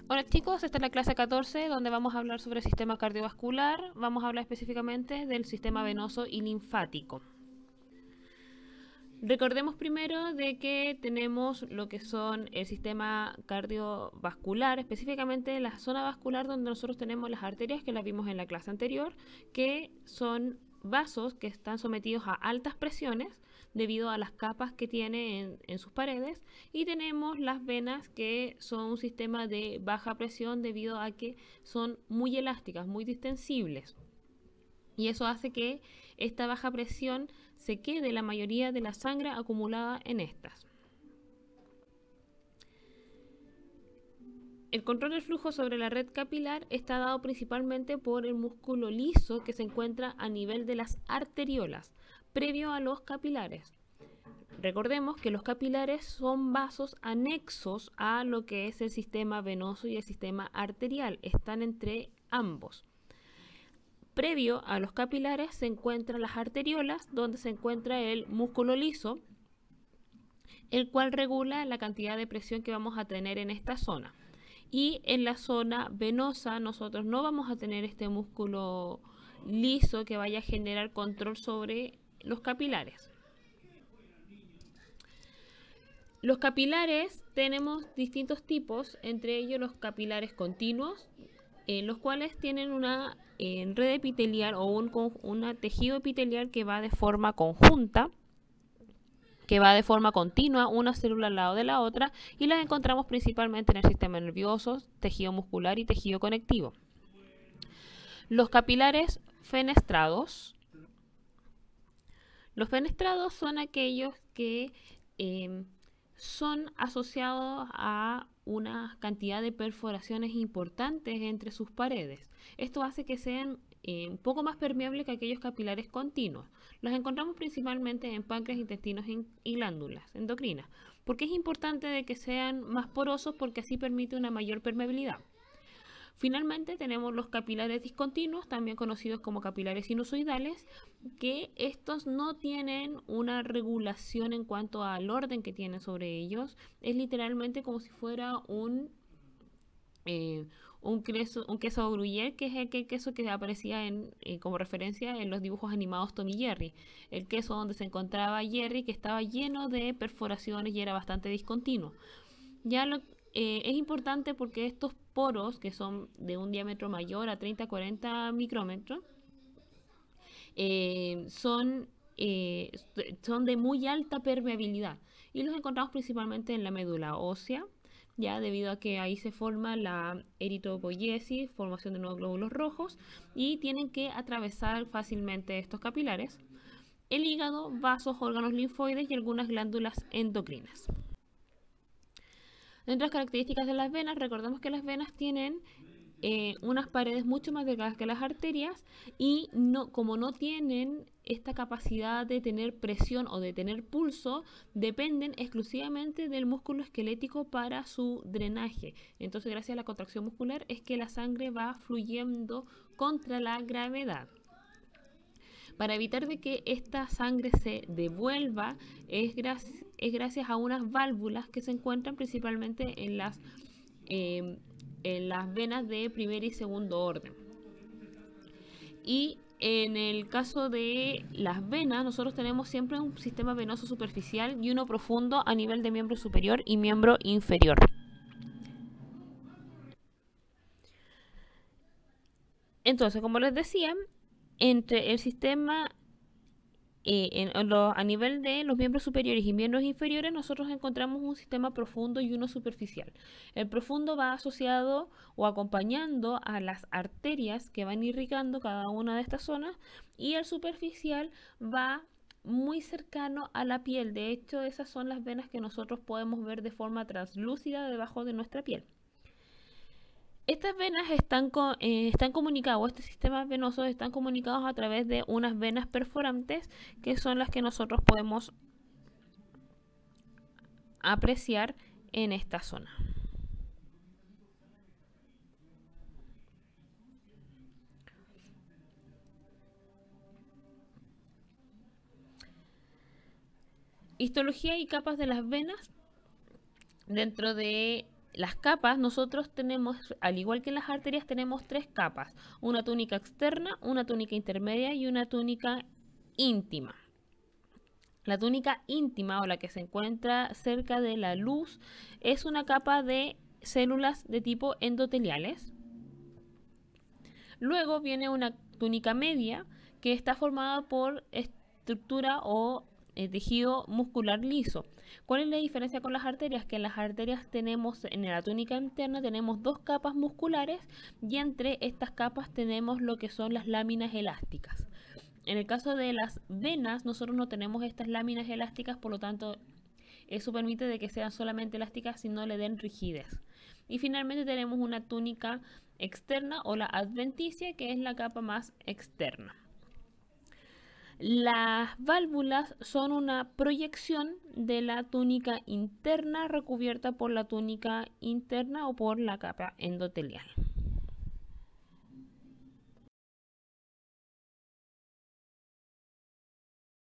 Hola chicos, esta es la clase 14 donde vamos a hablar sobre el sistema cardiovascular. Vamos a hablar específicamente del sistema venoso y linfático. Recordemos primero de que tenemos lo que son el sistema cardiovascular, específicamente la zona vascular donde nosotros tenemos las arterias que las vimos en la clase anterior, que son vasos que están sometidos a altas presiones debido a las capas que tiene en sus paredes, y tenemos las venas que son un sistema de baja presión debido a que son muy elásticas, muy distensibles. Y eso hace que esta baja presión se quede la mayoría de la sangre acumulada en estas. El control del flujo sobre la red capilar está dado principalmente por el músculo liso que se encuentra a nivel de las arteriolas, previo a los capilares. Recordemos que los capilares son vasos anexos a lo que es el sistema venoso y el sistema arterial, están entre ambos. Previo a los capilares se encuentran las arteriolas, donde se encuentra el músculo liso, el cual regula la cantidad de presión que vamos a tener en esta zona. Y en la zona venosa nosotros no vamos a tener este músculo liso que vaya a generar control sobre los capilares. Los capilares tenemos distintos tipos, entre ellos los capilares continuos, los cuales tienen una red epitelial o un tejido epitelial que va de forma conjunta, que va de forma continua, una célula al lado de la otra, y las encontramos principalmente en el sistema nervioso, tejido muscular y tejido conectivo. Los capilares fenestrados. Los fenestrados son aquellos que son asociados a una cantidad de perforaciones importantes entre sus paredes. Esto hace que sean un poco más permeables que aquellos capilares continuos. Los encontramos principalmente en páncreas, intestinos y glándulas endocrinas. ¿Por qué es importante de que sean más porosos? Porque así permite una mayor permeabilidad. Finalmente tenemos los capilares discontinuos, también conocidos como capilares sinusoidales, que estos no tienen una regulación en cuanto al orden que tienen sobre ellos. Es literalmente como si fuera un queso gruyère, que es aquel queso que aparecía como referencia en los dibujos animados Tom y Jerry. El queso donde se encontraba Jerry, que estaba lleno de perforaciones y era bastante discontinuo. Ya es importante porque estos poros, que son de un diámetro mayor a 30-40 micrómetros, eh, son, eh, son de muy alta permeabilidad y los encontramos principalmente en la médula ósea, ya debido a que ahí se forma la eritropoiesis, formación de nuevos glóbulos rojos, y tienen que atravesar fácilmente estos capilares, el hígado, vasos, órganos linfoides y algunas glándulas endocrinas. Dentro de las características de las venas, recordemos que las venas tienen unas paredes mucho más delgadas que las arterias, y como no tienen esta capacidad de tener presión o de tener pulso, dependen exclusivamente del músculo esquelético para su drenaje. Entonces, gracias a la contracción muscular es que la sangre va fluyendo contra la gravedad. Para evitar de que esta sangre se devuelva, es gracias a unas válvulas que se encuentran principalmente en las venas de primer y segundo orden. Y en el caso de las venas, nosotros tenemos siempre un sistema venoso superficial y uno profundo a nivel de miembro superior y miembro inferior. Entonces, como les decía, entre el sistema a nivel de los miembros superiores y miembros inferiores, nosotros encontramos un sistema profundo y uno superficial. El profundo va asociado o acompañando a las arterias que van irrigando cada una de estas zonas, y el superficial va muy cercano a la piel. De hecho, esas son las venas que nosotros podemos ver de forma translúcida debajo de nuestra piel. Estas venas están comunicadas, o estos sistemas venosos están comunicados a través de unas venas perforantes, que son las que nosotros podemos apreciar en esta zona. Histología y capas de las venas. Dentro de las capas, nosotros tenemos, al igual que en las arterias, tenemos tres capas. Una túnica externa, una túnica intermedia y una túnica íntima. La túnica íntima, o la que se encuentra cerca de la luz, es una capa de células de tipo endoteliales. Luego viene una túnica media, que está formada por estructura o tejido muscular liso. ¿Cuál es la diferencia con las arterias? Que en las arterias tenemos, en la túnica interna tenemos dos capas musculares y entre estas capas tenemos lo que son las láminas elásticas. En el caso de las venas, nosotros no tenemos estas láminas elásticas, por lo tanto, eso permite de que sean solamente elásticas y no le den rigidez. Y finalmente tenemos una túnica externa o la adventicia, que es la capa más externa. Las válvulas son una proyección de la túnica interna recubierta por la túnica interna o por la capa endotelial.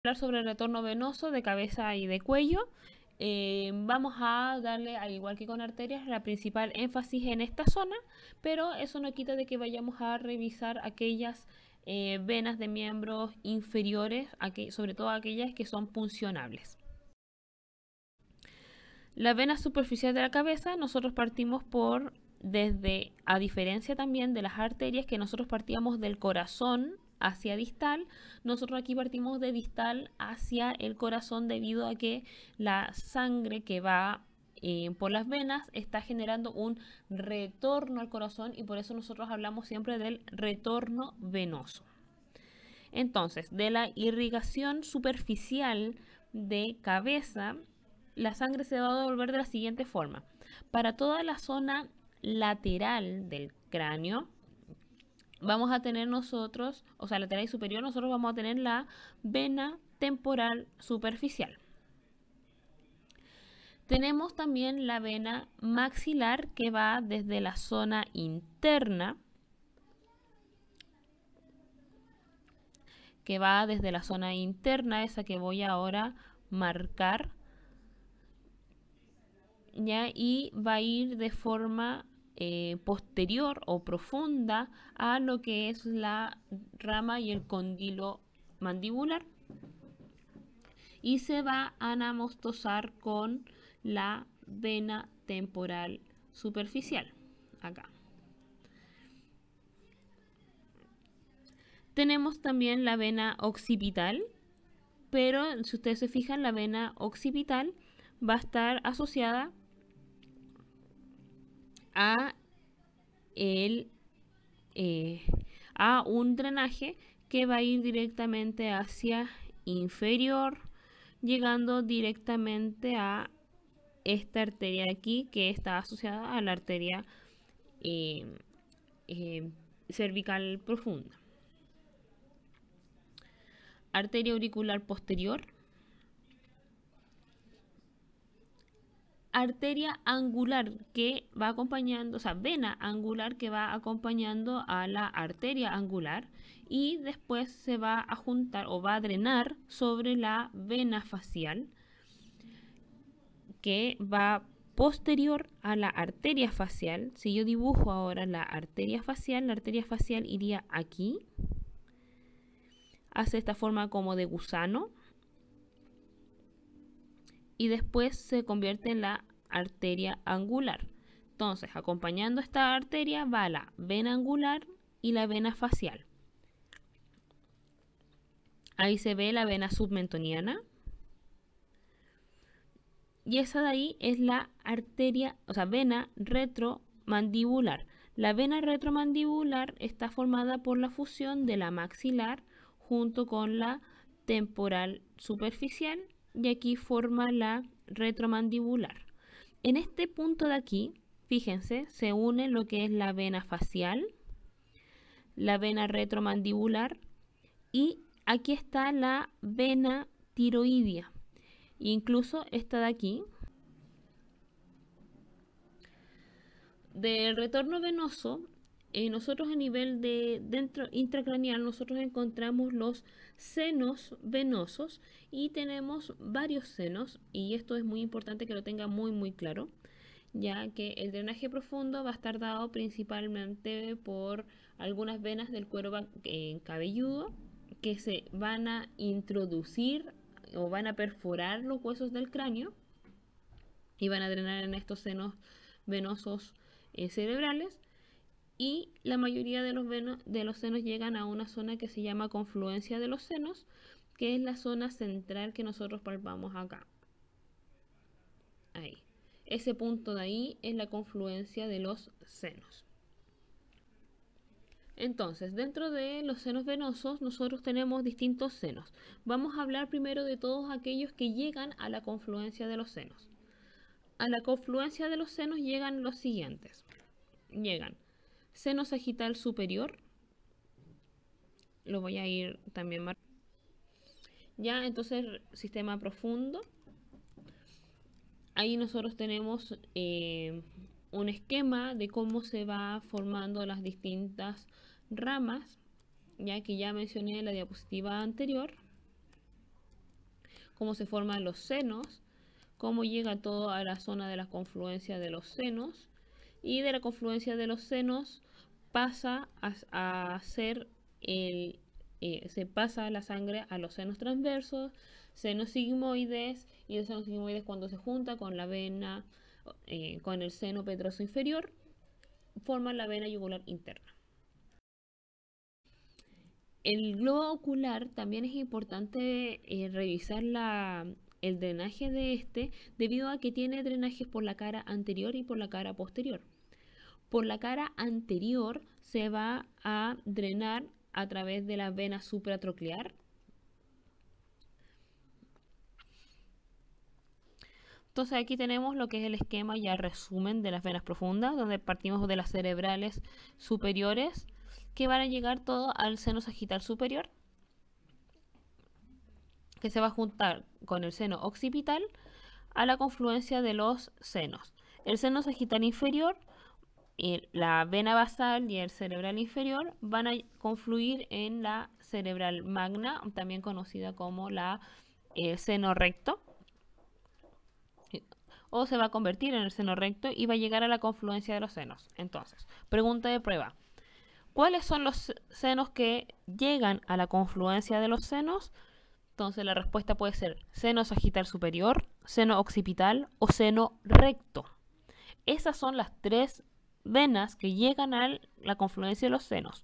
Hablar sobre el retorno venoso de cabeza y de cuello. Vamos a darle, al igual que con arterias, la principal énfasis en esta zona, pero eso no quita de que vayamos a revisar aquellas venas de miembros inferiores, sobre todo aquellas que son puncionables. La vena superficial de la cabeza, nosotros partimos a diferencia también de las arterias, que nosotros partíamos del corazón hacia distal, nosotros aquí partimos de distal hacia el corazón debido a que la sangre que va por las venas está generando un retorno al corazón y por eso nosotros hablamos siempre del retorno venoso. Entonces, de la irrigación superficial de cabeza, la sangre se va a devolver de la siguiente forma. Para toda la zona lateral del cráneo, vamos a tener nosotros, o sea, lateral y superior, nosotros vamos a tener la vena temporal superficial. Tenemos también la vena maxilar, que va desde la zona interna, esa que voy ahora a marcar, ¿ya? Y va a ir de forma posterior o profunda a lo que es la rama y el cóndilo mandibular, y se va a anamostosar con la vena temporal superficial, acá. Tenemos también la vena occipital, pero si ustedes se fijan, la vena occipital va a estar asociada a un drenaje que va a ir directamente hacia inferior, llegando directamente a esta arteria de aquí, que está asociada a la arteria cervical profunda. Arteria auricular posterior. Arteria angular que va acompañando, o sea, vena angular que va acompañando a la arteria angular y después se va a juntar o va a drenar sobre la vena facial, que va posterior a la arteria facial. Si yo dibujo ahora la arteria facial iría aquí, hace esta forma como de gusano, y después se convierte en la arteria angular. Entonces, acompañando esta arteria va la vena angular y la vena facial. Ahí se ve la vena submentoniana. Y esa de ahí es la arteria, o sea, vena retromandibular. La vena retromandibular está formada por la fusión de la maxilar junto con la temporal superficial, y aquí forma la retromandibular. En este punto de aquí, fíjense, se une lo que es la vena facial, la vena retromandibular, y aquí está la vena tiroidea, incluso esta de aquí. Del retorno venoso, nosotros a nivel de dentro intracraneal, nosotros encontramos los senos venosos y tenemos varios senos, y esto es muy importante que lo tenga muy claro. ya que el drenaje profundo va a estar dado principalmente por algunas venas del cuero cabelludo que se van a introducir o van a perforar los huesos del cráneo y van a drenar en estos senos venosos cerebrales. Y la mayoría de los senos llegan a una zona que se llama confluencia de los senos, que es la zona central que nosotros palpamos acá. Ahí. Ese punto de ahí es la confluencia de los senos. Entonces, dentro de los senos venosos, nosotros tenemos distintos senos. Vamos a hablar primero de todos aquellos que llegan a la confluencia de los senos. A la confluencia de los senos llegan los siguientes. Llegan seno sagital superior. Lo voy a ir también marcando. Ya, entonces, sistema profundo. Ahí nosotros tenemos un esquema de cómo se va formando las distintas ramas, ya que ya mencioné en la diapositiva anterior, cómo se forman los senos, cómo llega todo a la zona de la confluencia de los senos, y de la confluencia de los senos pasa a ser se pasa la sangre a los senos transversos, senos sigmoides, y los senos sigmoides cuando se junta con la vena, con el seno petroso inferior, forman la vena yugular interna. El globo ocular también es importante revisar el drenaje de este, debido a que tiene drenajes por la cara anterior y por la cara posterior. Por la cara anterior se va a drenar a través de la vena supratroclear. Entonces aquí tenemos lo que es el esquema ya resumen de las venas profundas, donde partimos de las cerebrales superiores, que van a llegar todo al seno sagital superior, que se va a juntar con el seno occipital a la confluencia de los senos. El seno sagital inferior, la vena basal y el cerebral inferior van a confluir en la cerebral magna, también conocida como la seno recto, o se va a convertir en el seno recto y va a llegar a la confluencia de los senos. Entonces, pregunta de prueba. ¿Cuáles son los senos que llegan a la confluencia de los senos? Entonces la respuesta puede ser seno sagital superior, seno occipital o seno recto. Esas son las tres venas que llegan a la confluencia de los senos.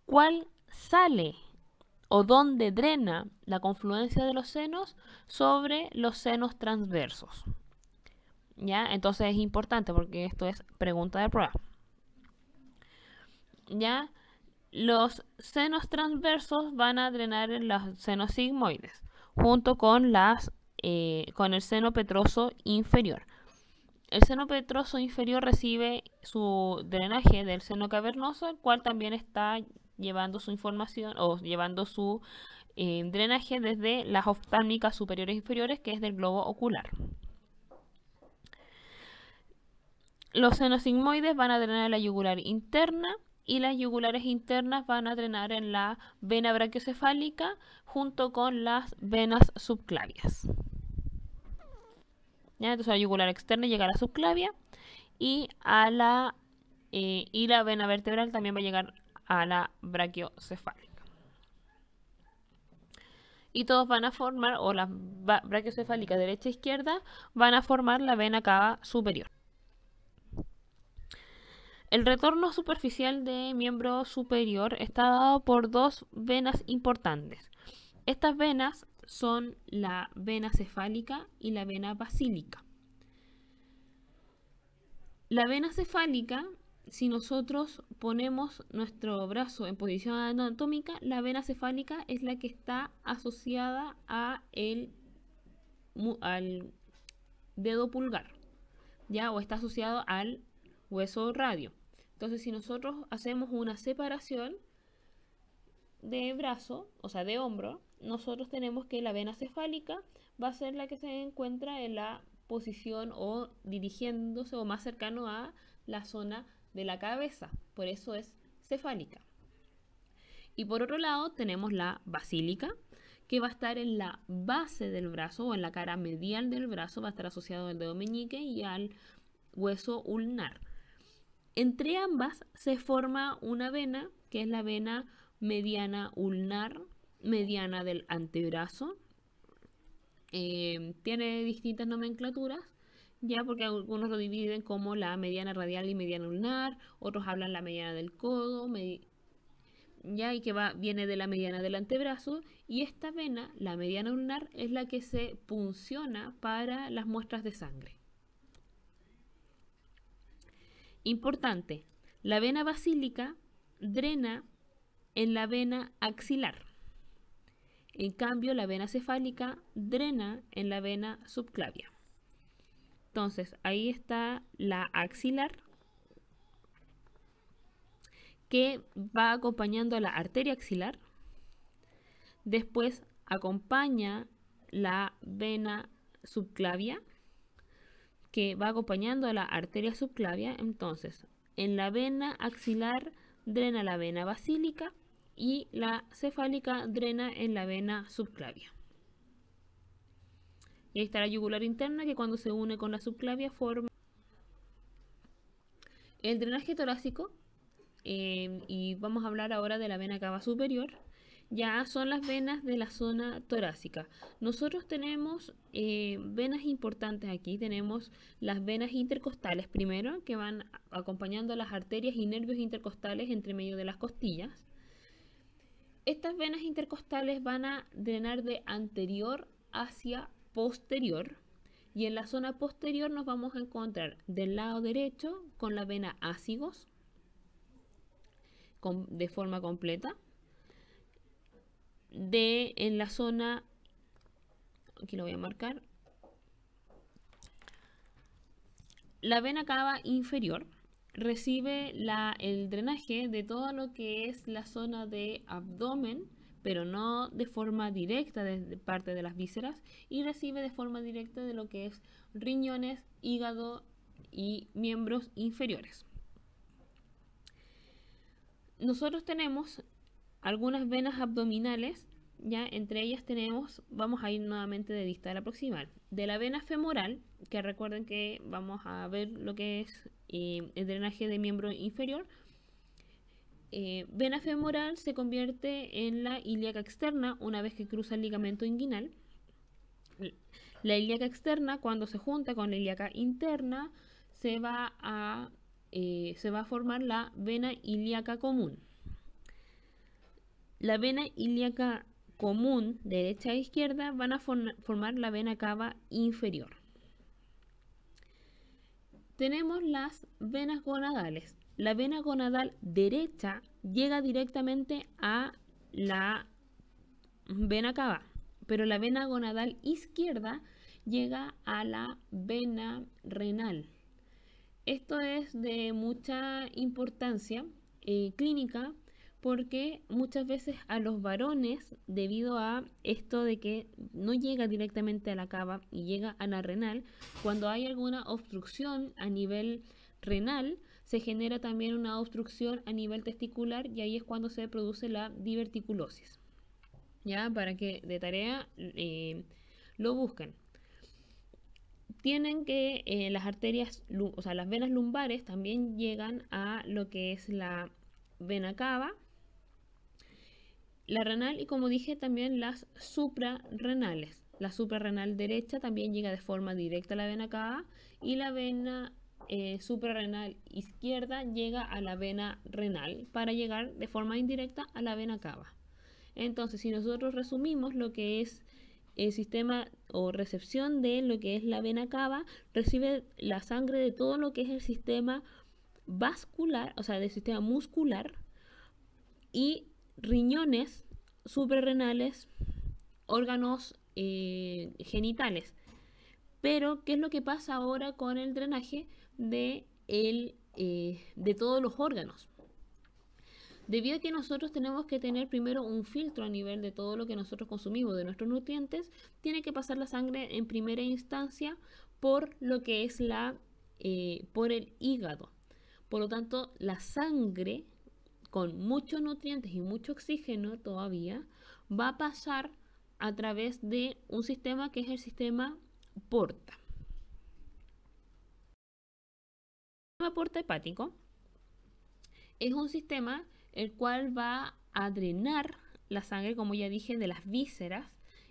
¿Cuál sale o dónde drena la confluencia de los senos? Sobre los senos transversos. ¿Ya? Entonces es importante porque esto es pregunta de prueba. ¿Ya? Los senos transversos van a drenar en los senos sigmoides, junto con el seno petroso inferior. El seno petroso inferior recibe su drenaje del seno cavernoso, el cual también está llevando su información o llevando su drenaje desde las oftálmicas superiores e inferiores, que es del globo ocular. Los senos sigmoides van a drenar en la yugular interna y las yugulares internas van a drenar en la vena brachiocefálica junto con las venas subclavias. ¿Ya? Entonces la yugular externa llega a la subclavia y la vena vertebral también va a llegar a la brachiocefálica. Y todos van a formar, o las brachiocefálicas derecha e izquierda, van a formar la vena cava superior. El retorno superficial de miembro superior está dado por dos venas importantes. Estas venas son la vena cefálica y la vena basílica. La vena cefálica, si nosotros ponemos nuestro brazo en posición anatómica, la vena cefálica es la que está asociada al dedo pulgar, ¿ya? O está asociado al hueso radio. Entonces, si nosotros hacemos una separación de brazo, o sea, de hombro, nosotros tenemos que la vena cefálica va a ser la que se encuentra en la posición o dirigiéndose o más cercano a la zona de la cabeza. Por eso es cefálica. Y por otro lado tenemos la basílica, que va a estar en la base del brazo o en la cara medial del brazo, va a estar asociado al dedo meñique y al hueso ulnar. Entre ambas se forma una vena, que es la vena mediana ulnar, mediana del antebrazo. Tiene distintas nomenclaturas, ya, porque algunos lo dividen como la mediana radial y mediana ulnar, otros hablan la mediana del codo, ya, y que viene de la mediana del antebrazo, y esta vena, la mediana ulnar, es la que se punciona para las muestras de sangre. Importante, la vena basílica drena en la vena axilar. En cambio, la vena cefálica drena en la vena subclavia. Entonces, ahí está la axilar, que va acompañando a la arteria axilar. Después acompaña la vena subclavia, que va acompañando a la arteria subclavia. Entonces, en la vena axilar drena la vena basílica y la cefálica drena en la vena subclavia. Y ahí está la yugular interna, que cuando se une con la subclavia forma el drenaje torácico. Y vamos a hablar ahora de la vena cava superior. Ya son las venas de la zona torácica. Nosotros tenemos venas importantes aquí. Tenemos las venas intercostales primero, que van acompañando a las arterias y nervios intercostales entre medio de las costillas. Estas venas intercostales van a drenar de anterior hacia posterior. Y en la zona posterior nos vamos a encontrar del lado derecho con la vena ácigos de forma completa. En la zona, aquí lo voy a marcar, la vena cava inferior recibe el drenaje de todo lo que es la zona de abdomen, pero no de forma directa de parte de las vísceras, y recibe de forma directa de lo que es riñones, hígado y miembros inferiores. Nosotros tenemos algunas venas abdominales, ya entre ellas tenemos, vamos a ir nuevamente de distal a proximal, de la vena femoral, que recuerden que vamos a ver lo que es el drenaje de miembro inferior. Vena femoral se convierte en la ilíaca externa una vez que cruza el ligamento inguinal. La ilíaca externa, cuando se junta con la ilíaca interna, se va a formar la vena ilíaca común. La vena ilíaca común, derecha e izquierda, van a formar la vena cava inferior. Tenemos las venas gonadales. La vena gonadal derecha llega directamente a la vena cava, pero la vena gonadal izquierda llega a la vena renal. Esto es de mucha importancia clínica, porque muchas veces a los varones, debido a esto de que no llega directamente a la cava y llega a la renal, cuando hay alguna obstrucción a nivel renal, se genera también una obstrucción a nivel testicular, y ahí es cuando se produce la diverticulosis. Ya, para que de tarea lo busquen. Tienen que las arterias, o sea, las venas lumbares también llegan a lo que es la vena cava, la renal, y como dije también las suprarrenales. La suprarrenal derecha también llega de forma directa a la vena cava, y la vena suprarrenal izquierda llega a la vena renal para llegar de forma indirecta a la vena cava. Entonces, si nosotros resumimos lo que es el sistema o recepción de lo que es la vena cava, recibe la sangre de todo lo que es el sistema vascular, o sea, del sistema muscular, y riñones, suprarrenales, órganos genitales. Pero, ¿qué es lo que pasa ahora con el drenaje de todos los órganos? Debido a que nosotros tenemos que tener primero un filtro a nivel de todo lo que nosotros consumimos, de nuestros nutrientes, tiene que pasar la sangre en primera instancia por lo que es por el hígado. Por lo tanto, la sangre con muchos nutrientes y mucho oxígeno todavía va a pasar a través de un sistema que es el sistema porta. sistema porta hepático es un sistema el cual va a drenar la sangre, como ya dije, de las vísceras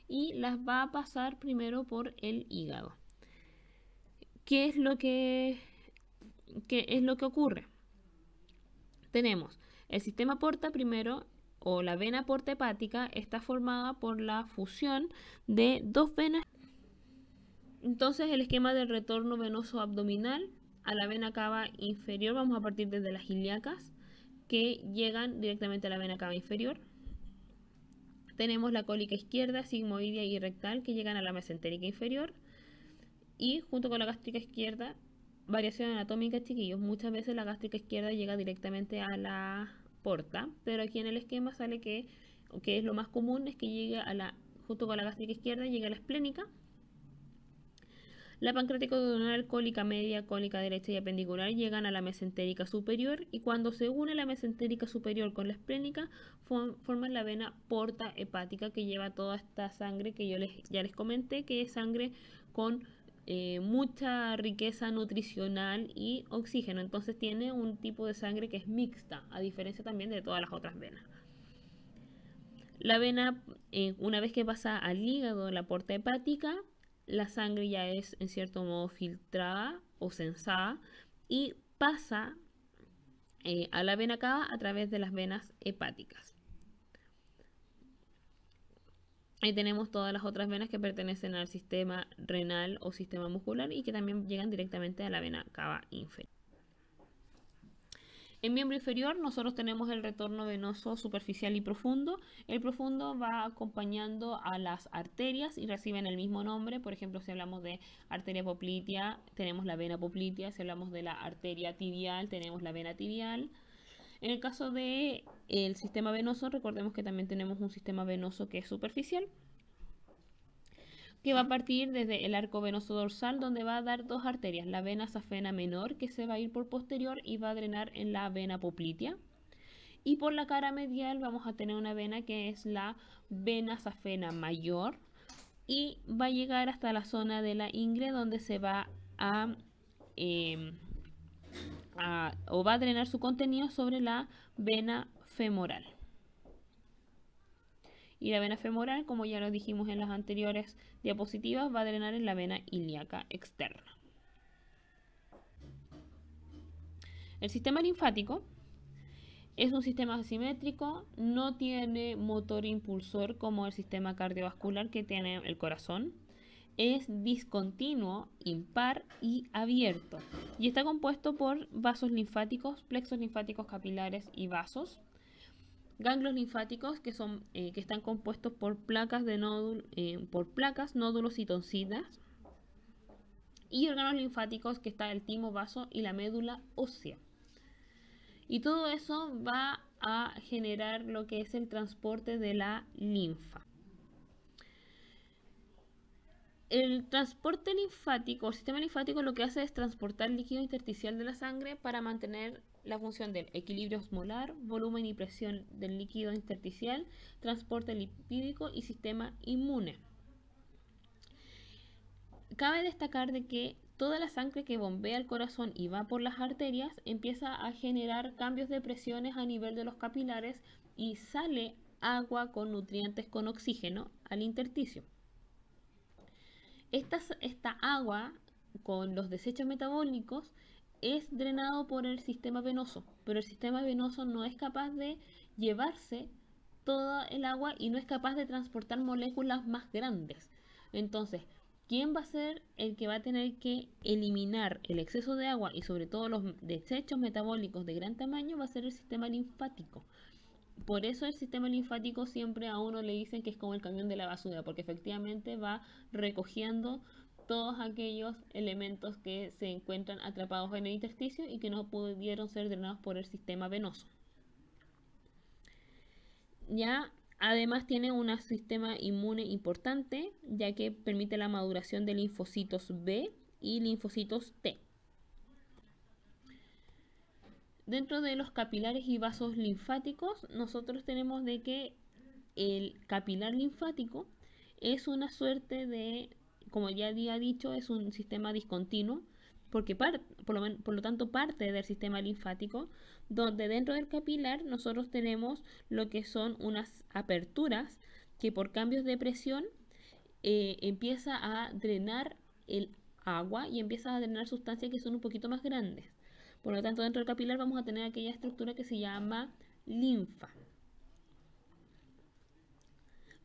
y las va a pasar primero por el hígado. ¿Qué es lo que ocurre? Tenemos el sistema porta primero, o la vena porta hepática, está formada por la fusión de dos venas. Entonces el esquema del retorno venoso abdominal a la vena cava inferior, vamos a partir desde las ilíacas, que llegan directamente a la vena cava inferior. Tenemos la cólica izquierda, sigmoidea y rectal, que llegan a la mesentérica inferior. Y junto con la gástrica izquierda, variación anatómica, chiquillos, muchas veces la gástrica izquierda llega directamente a la porta, pero aquí en el esquema sale que es lo más común, es que llegue junto con la gástrica izquierda, llegue a la esplénica. La pancreática duodenal, cólica media, cólica derecha y apendicular llegan a la mesentérica superior, y cuando se une la mesentérica superior con la esplénica forman la vena porta hepática, que lleva toda esta sangre que ya les comenté, que es sangre con mucha riqueza nutricional y oxígeno. Entonces tiene un tipo de sangre que es mixta, a diferencia también de todas las otras venas. La vena, una vez que pasa al hígado, la porta hepática, la sangre ya es en cierto modo filtrada o sensada y pasa a la vena cava a través de las venas hepáticas. Ahí tenemos todas las otras venas que pertenecen al sistema renal o sistema muscular y que también llegan directamente a la vena cava inferior. En miembro inferior nosotros tenemos el retorno venoso superficial y profundo. El profundo va acompañando a las arterias y reciben el mismo nombre. Por ejemplo, si hablamos de arteria poplitea, tenemos la vena poplitea. Si hablamos de la arteria tibial, tenemos la vena tibial. En el caso del sistema venoso, recordemos que también tenemos un sistema venoso que es superficial, que va a partir desde el arco venoso dorsal, donde va a dar dos arterias, la vena safena menor, que se va a ir por posterior y va a drenar en la vena poplitea, y por la cara medial vamos a tener una vena que es la vena safena mayor, y va a llegar hasta la zona de la ingle, donde se va o va a drenar su contenido sobre la vena femoral. Y la vena femoral, como ya lo dijimos en las anteriores diapositivas, va a drenar en la vena ilíaca externa. El sistema linfático es un sistema asimétrico, no tiene motor impulsor como el sistema cardiovascular que tiene el corazón. Es discontinuo, impar y abierto. Y está compuesto por vasos linfáticos, plexos linfáticos capilares y vasos. Ganglios linfáticos que están compuestos por placas, nódulos y tonsinas. Y órganos linfáticos que está el timo, vaso y la médula ósea. Y todo eso va a generar lo que es el transporte de la linfa. El transporte linfático, el sistema linfático lo que hace es transportar líquido intersticial de la sangre para mantener la función del equilibrio osmolar, volumen y presión del líquido intersticial, transporte lipídico y sistema inmune. Cabe destacar de que toda la sangre que bombea el corazón y va por las arterias empieza a generar cambios de presiones a nivel de los capilares y sale agua con nutrientes con oxígeno al intersticio. Esta agua con los desechos metabólicos es drenado por el sistema venoso, pero el sistema venoso no es capaz de llevarse toda el agua y no es capaz de transportar moléculas más grandes. Entonces, ¿quién va a ser el que va a tener que eliminar el exceso de agua y sobre todo los desechos metabólicos de gran tamaño? Va a ser el sistema linfático. Por eso el sistema linfático siempre a uno le dicen que es como el camión de la basura, porque efectivamente va recogiendo todos aquellos elementos que se encuentran atrapados en el intersticio y que no pudieron ser drenados por el sistema venoso. Ya además tiene un sistema inmune importante, ya que permite la maduración de linfocitos B y linfocitos T. Dentro de los capilares y vasos linfáticos, nosotros tenemos de que el capilar linfático es una suerte de, como ya había dicho, es un sistema discontinuo, porque por lo tanto parte del sistema linfático, donde dentro del capilar nosotros tenemos lo que son unas aperturas que por cambios de presión empieza a drenar el agua y empieza a drenar sustancias que son un poquito más grandes. Por lo tanto, dentro del capilar vamos a tener aquella estructura que se llama linfa.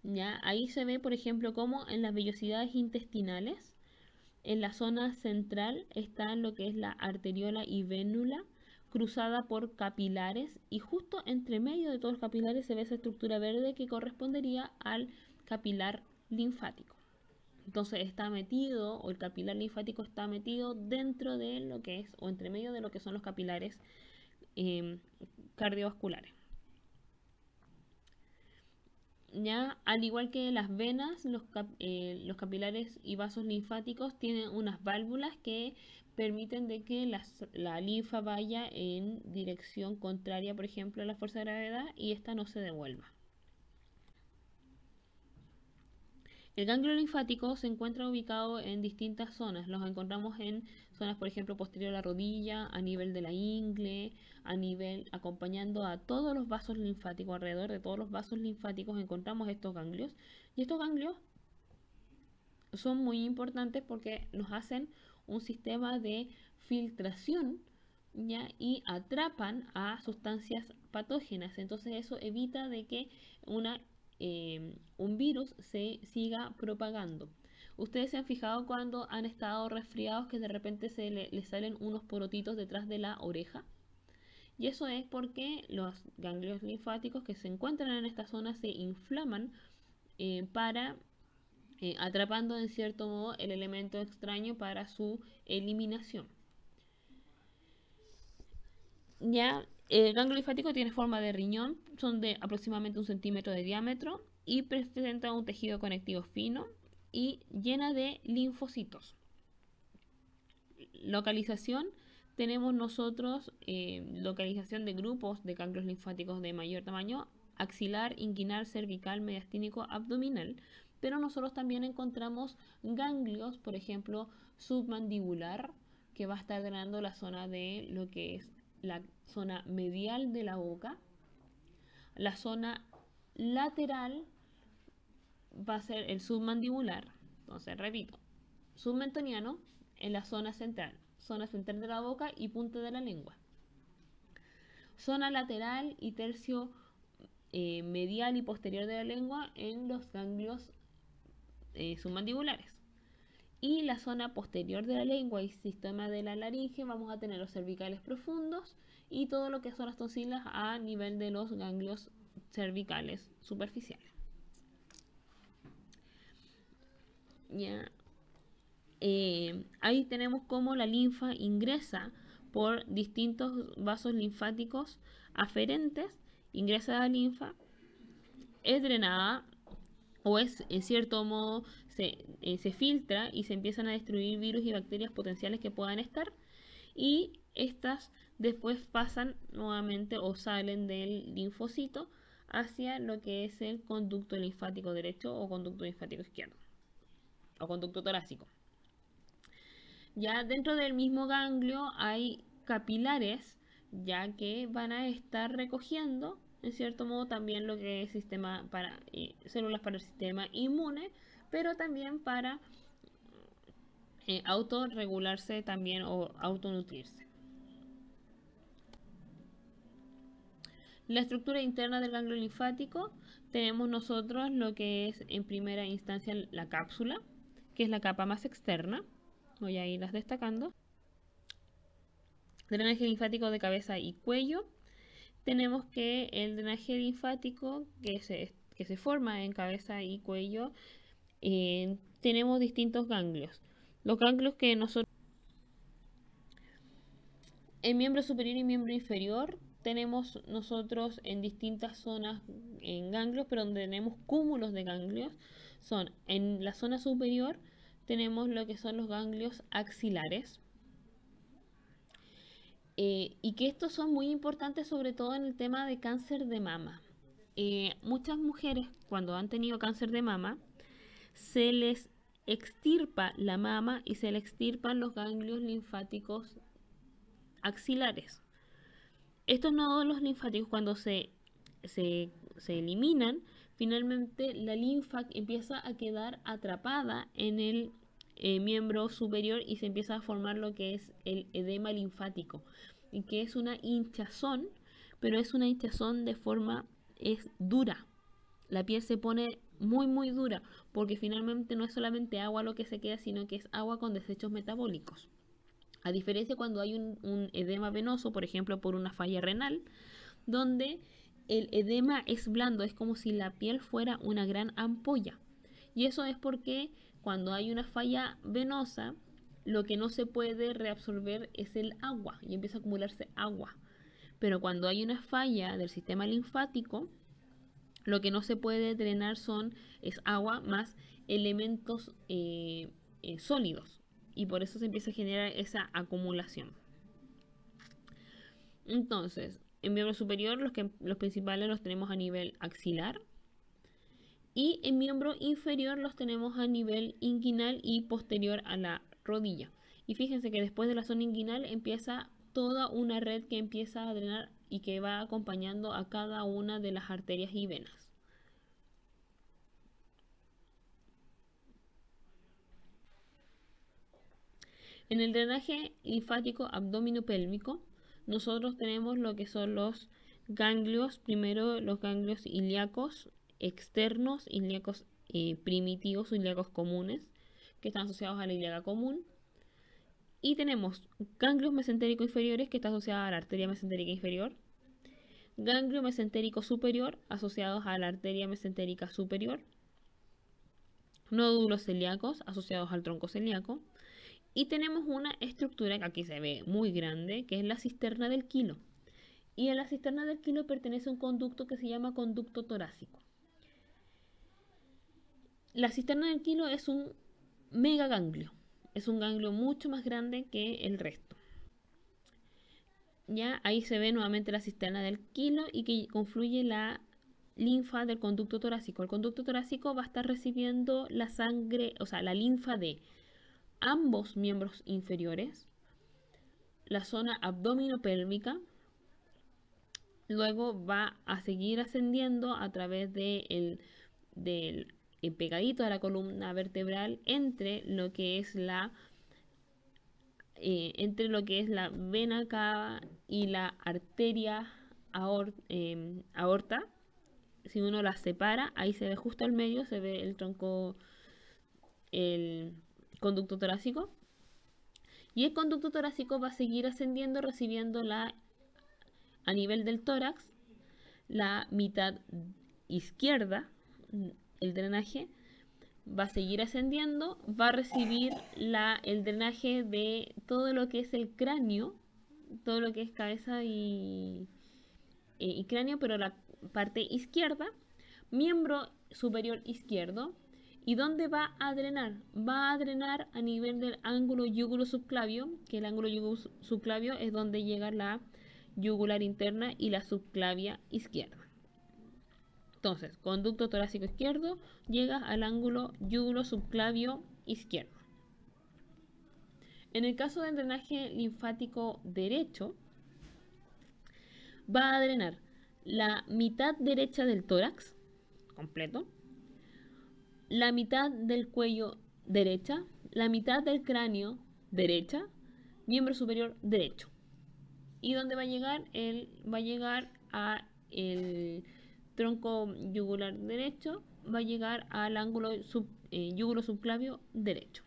¿Ya? Ahí se ve, por ejemplo, cómo en las vellosidades intestinales, en la zona central está lo que es la arteriola y vénula, cruzada por capilares, y justo entre medio de todos los capilares se ve esa estructura verde que correspondería al capilar linfático. Entonces está metido, o el capilar linfático está metido dentro de lo que es, o entre medio de lo que son los capilares cardiovasculares. Ya, al igual que las venas, los capilares y vasos linfáticos tienen unas válvulas que permiten de que la linfa vaya en dirección contraria, por ejemplo, a la fuerza de gravedad, y esta no se devuelva. El ganglio linfático se encuentra ubicado en distintas zonas. Los encontramos en zonas, por ejemplo, posterior a la rodilla, a nivel de la ingle, acompañando a todos los vasos linfáticos. Alrededor de todos los vasos linfáticos encontramos estos ganglios. Y estos ganglios son muy importantes porque nos hacen un sistema de filtración, ¿ya? Y atrapan a sustancias patógenas. Entonces eso evita de que un virus se siga propagando. Ustedes se han fijado cuando han estado resfriados que de repente les salen unos porotitos detrás de la oreja, y eso es porque los ganglios linfáticos que se encuentran en esta zona se inflaman atrapando en cierto modo el elemento extraño para su eliminación. Ya, el ganglio linfático tiene forma de riñón, son de aproximadamente 1 centímetro de diámetro y presenta un tejido conectivo fino y llena de linfocitos. Localización, tenemos nosotros localización de grupos de ganglios linfáticos de mayor tamaño: axilar, inguinal, cervical, mediastínico, abdominal. Pero nosotros también encontramos ganglios, por ejemplo, submandibular, que va a estar drenando la zona de lo que es la zona medial de la boca. La zona lateral va a ser el submandibular. Entonces, repito, submentoniano en la zona central de la boca y punta de la lengua. Zona lateral y tercio medial y posterior de la lengua en los ganglios submandibulares. Y la zona posterior de la lengua y sistema de la laringe vamos a tener los cervicales profundos y todo lo que son las tonsilas a nivel de los ganglios cervicales superficiales. Ya. Ahí tenemos cómo la linfa ingresa por distintos vasos linfáticos aferentes, ingresa la linfa, es drenada o es en cierto modo se filtra y se empiezan a destruir virus y bacterias potenciales que puedan estar, y estas después pasan nuevamente o salen del linfocito hacia lo que es el conducto linfático derecho o conducto linfático izquierdo o conducto torácico. Ya dentro del mismo ganglio hay capilares, ya que van a estar recogiendo en cierto modo también lo que es sistema para células para el sistema inmune, pero también para autorregularse también o autonutrirse. La estructura interna del ganglio linfático, tenemos nosotros lo que es en primera instancia la cápsula, que es la capa más externa. Voy a irlas destacando. Drenaje linfático de cabeza y cuello. Tenemos que el drenaje linfático que se forma en cabeza y cuello, tenemos distintos ganglios. Los ganglios que nosotros... En miembro superior y miembro inferior tenemos nosotros en distintas zonas en ganglios, pero donde tenemos cúmulos de ganglios son en la zona superior. Tenemos lo que son los ganglios axilares, y que estos son muy importantes sobre todo en el tema de cáncer de mama. Muchas mujeres cuando han tenido cáncer de mama se les extirpa la mama y se le extirpan los ganglios linfáticos axilares. Estos nódulos linfáticos, cuando se eliminan, finalmente la linfa empieza a quedar atrapada en el miembro superior y se empieza a formar lo que es el edema linfático, y que es una hinchazón, pero es una hinchazón de forma dura. La piel se pone muy dura, porque finalmente no es solamente agua lo que se queda, sino que es agua con desechos metabólicos. A diferencia cuando hay un edema venoso, por ejemplo por una falla renal, donde el edema es blando, es como si la piel fuera una gran ampolla. Y eso es porque cuando hay una falla venosa, lo que no se puede reabsorber es el agua y empieza a acumularse agua. Pero cuando hay una falla del sistema linfático, lo que no se puede drenar es agua más elementos sólidos. Y por eso se empieza a generar esa acumulación. Entonces, en miembro superior los principales los tenemos a nivel axilar. Y en miembro inferior los tenemos a nivel inguinal y posterior a la rodilla. Y fíjense que después de la zona inguinal empieza toda una red que empieza a drenar y que va acompañando a cada una de las arterias y venas. En el drenaje linfático abdominopélvico, nosotros tenemos lo que son los ganglios, primero los ganglios ilíacos externos, ilíacos primitivos o ilíacos comunes, que están asociados a la ilíaca común. Y tenemos ganglios mesentéricos inferiores, que está asociado a la arteria mesentérica inferior. Ganglio mesentérico superior, asociados a la arteria mesentérica superior. Nódulos celíacos, asociados al tronco celíaco. Y tenemos una estructura que aquí se ve muy grande, que es la cisterna del quilo. Y a la cisterna del quilo pertenece un conducto que se llama conducto torácico. La cisterna del quilo es un megaganglio. Es un ganglio mucho más grande que el resto. Ya ahí se ve nuevamente la cisterna del quilo y que confluye la linfa del conducto torácico. El conducto torácico va a estar recibiendo la sangre, o sea, la linfa de ambos miembros inferiores, la zona abdominopélvica, luego va a seguir ascendiendo a través del pegadito de la columna vertebral entre lo que es la vena cava y la arteria aorta. Si uno las separa, ahí se ve justo al medio, se ve el tronco, el conducto torácico. Y el conducto torácico va a seguir ascendiendo, recibiendo a nivel del tórax, la mitad izquierda, el drenaje, va a seguir ascendiendo, va a recibir el drenaje de todo lo que es el cráneo, todo lo que es cabeza y cráneo, pero la parte izquierda, miembro superior izquierdo. ¿Y dónde va a drenar? Va a drenar a nivel del ángulo yúgulo subclavio, que el ángulo yúgulo subclavio es donde llega la yugular interna y la subclavia izquierda. Entonces, conducto torácico izquierdo llega al ángulo yúgulo subclavio izquierdo. En el caso del drenaje linfático derecho, va a drenar la mitad derecha del tórax completo, la mitad del cuello derecha, la mitad del cráneo derecha, miembro superior derecho. ¿Y dónde va a llegar? Va a llegar a el tronco yugular derecho, va a llegar al ángulo yúgulo subclavio derecho.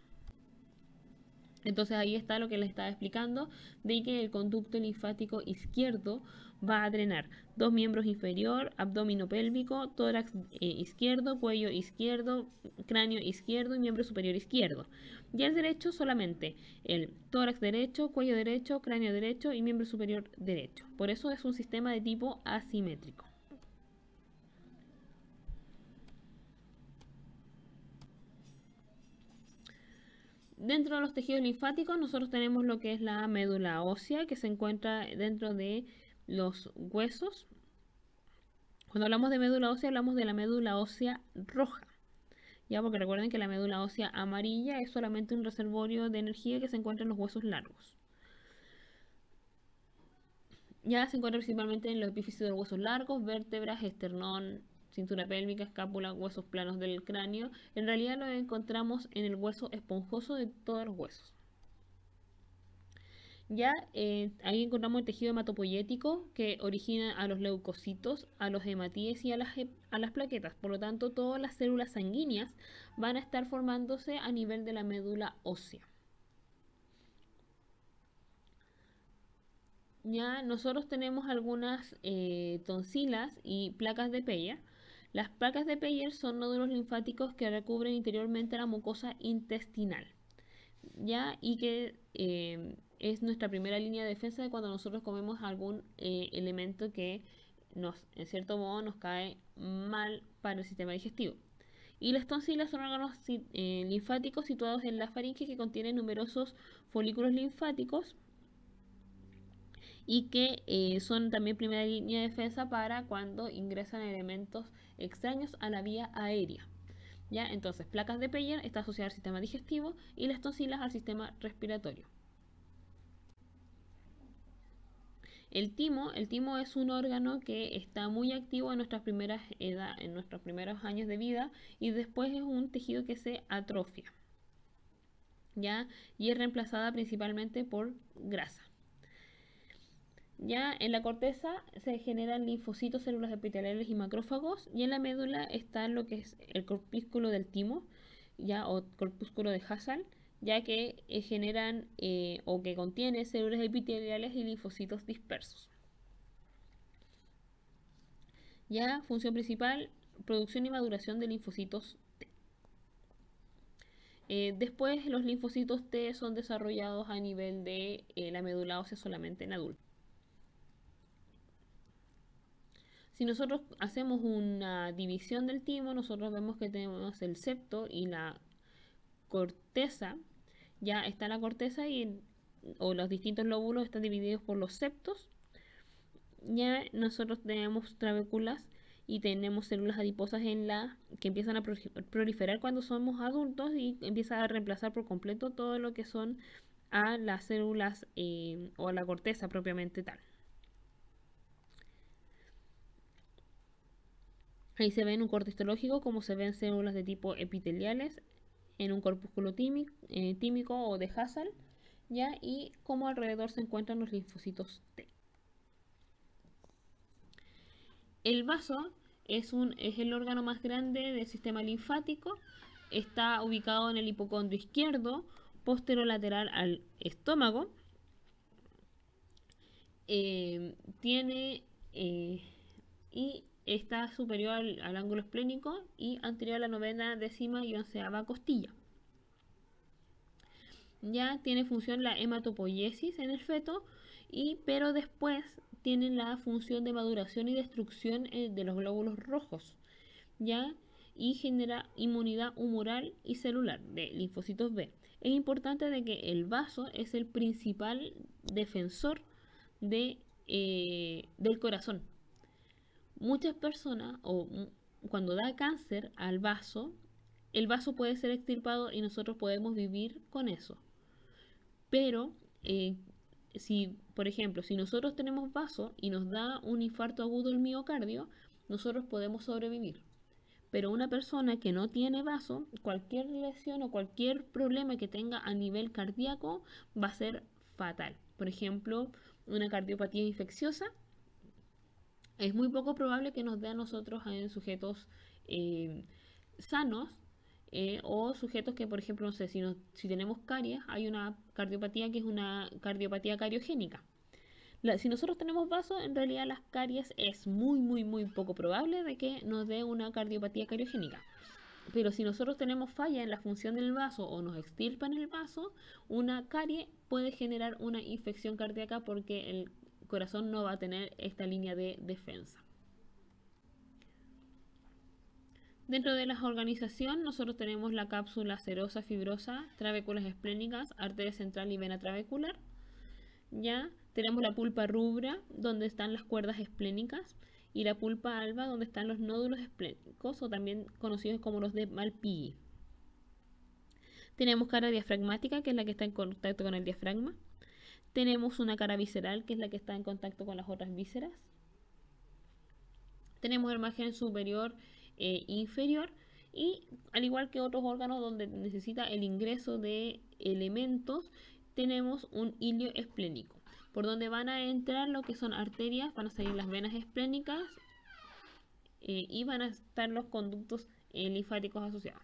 Entonces ahí está lo que les estaba explicando, de que el conducto linfático izquierdo va a drenar dos miembros inferior, abdomen pélvico, tórax izquierdo, cuello izquierdo, cráneo izquierdo y miembro superior izquierdo. Y el derecho solamente el tórax derecho, cuello derecho, cráneo derecho y miembro superior derecho. Por eso es un sistema de tipo asimétrico. Dentro de los tejidos linfáticos nosotros tenemos lo que es la médula ósea, que se encuentra dentro de los huesos. Cuando hablamos de médula ósea hablamos de la médula ósea roja, Ya, porque recuerden que la médula ósea amarilla es solamente un reservorio de energía que se encuentra en los huesos largos. Ya se encuentra principalmente en los epífisis de los huesos largos, vértebras, esternón, cintura pélvica, escápula, huesos planos del cráneo. En realidad lo encontramos en el hueso esponjoso de todos los huesos. Ya ahí encontramos el tejido hematopoyético que origina a los leucocitos, a los hematíes y a las plaquetas. Por lo tanto, todas las células sanguíneas van a estar formándose a nivel de la médula ósea. Ya nosotros tenemos algunas tonsilas y placas de Peyer. Las placas de Peyer son nódulos linfáticos que recubren interiormente la mucosa intestinal, ya, y que es nuestra primera línea de defensa de cuando nosotros comemos algún elemento que en cierto modo nos cae mal para el sistema digestivo. Y las tonsilas son órganos linfáticos situados en la faringe que contienen numerosos folículos linfáticos y que son también primera línea de defensa para cuando ingresan elementos extraños a la vía aérea. ¿Ya? Entonces, placas de Peyer está asociada al sistema digestivo y las tonsilas al sistema respiratorio. El timo es un órgano que está muy activo en nuestros primeros años de vida y después es un tejido que se atrofia, ¿ya? Y es reemplazada principalmente por grasa. Ya en la corteza se generan linfocitos, células epiteliales y macrófagos, y en la médula está lo que es el corpúsculo del timo, ya, o corpúsculo de Hassall, ya que generan o que contiene células epiteliales y linfocitos dispersos. Ya, función principal, producción y maduración de linfocitos T. Después los linfocitos T son desarrollados a nivel de la médula ósea solamente en adultos. Si nosotros hacemos una división del timo, nosotros vemos que tenemos el septo y la corteza. Ya está la corteza o los distintos lóbulos están divididos por los septos. Ya nosotros tenemos trabéculas y tenemos células adiposas que empiezan a proliferar cuando somos adultos y empiezan a reemplazar por completo todo lo que son a las células o a la corteza propiamente tal. Ahí se ve en un corte histológico como se ven células de tipo epiteliales en un corpúsculo tímico o de Hassall, ¿ya? Y como alrededor se encuentran los linfocitos T. El vaso es el órgano más grande del sistema linfático. Está ubicado en el hipocondrio izquierdo, posterolateral al estómago. Y está superior al ángulo esplénico y anterior a la 9ª, 10ª y 11ª costilla. Ya tiene función la hematopoiesis en el feto, pero después tiene la función de maduración y destrucción de los glóbulos rojos, ya, y genera inmunidad humoral y celular de linfocitos B. Es importante de que el vaso es el principal defensor del corazón. Muchas personas, cuando da cáncer al vaso, el vaso puede ser extirpado y nosotros podemos vivir con eso. Pero, por ejemplo, si nosotros tenemos vaso y nos da un infarto agudo del miocardio, nosotros podemos sobrevivir. Pero una persona que no tiene vaso, cualquier lesión o cualquier problema que tenga a nivel cardíaco va a ser fatal. Por ejemplo, una cardiopatía infecciosa. Es muy poco probable que nos dé a nosotros en sujetos sanos o sujetos que, por ejemplo, no sé, si tenemos caries, hay una cardiopatía que es una cardiopatía cariogénica. Si nosotros tenemos vaso, en realidad las caries es muy, muy, muy poco probable de que nos dé una cardiopatía cariogénica. Pero si nosotros tenemos falla en la función del vaso o nos extirpan el vaso, una carie puede generar una infección cardíaca porque el corazón no va a tener esta línea de defensa. Dentro de la organización nosotros tenemos la cápsula serosa fibrosa, trabéculas esplénicas, arteria central y vena trabecular. Ya tenemos la pulpa rubra donde están las cuerdas esplénicas y la pulpa alba, donde están los nódulos esplénicos, o también conocidos como los de Malpighi. Tenemos cara diafragmática, que es la que está en contacto con el diafragma. Tenemos una cara visceral, que es la que está en contacto con las otras vísceras. Tenemos el margen superior e inferior, y al igual que otros órganos donde necesita el ingreso de elementos, tenemos un hilio esplénico, por donde van a entrar lo que son arterias, van a salir las venas esplénicas y van a estar los conductos linfáticos asociados.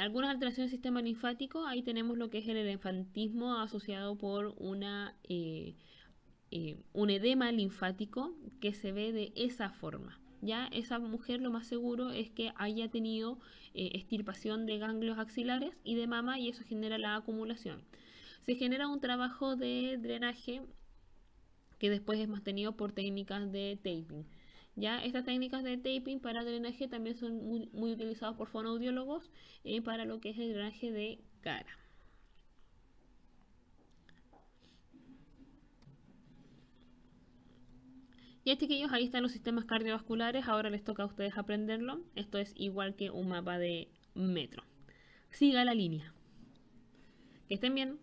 Algunas alteraciones del sistema linfático, ahí tenemos lo que es el elefantismo asociado por un edema linfático que se ve de esa forma. Ya esa mujer lo más seguro es que haya tenido extirpación de ganglios axilares y de mama, y eso genera la acumulación. Se genera un trabajo de drenaje que después es mantenido por técnicas de taping. Ya estas técnicas de taping para drenaje también son muy utilizadas por fonoaudiólogos para lo que es el drenaje de cara. Ya, chiquillos, ahí están los sistemas cardiovasculares. Ahora les toca a ustedes aprenderlo. Esto es igual que un mapa de metro. Siga la línea. Que estén bien.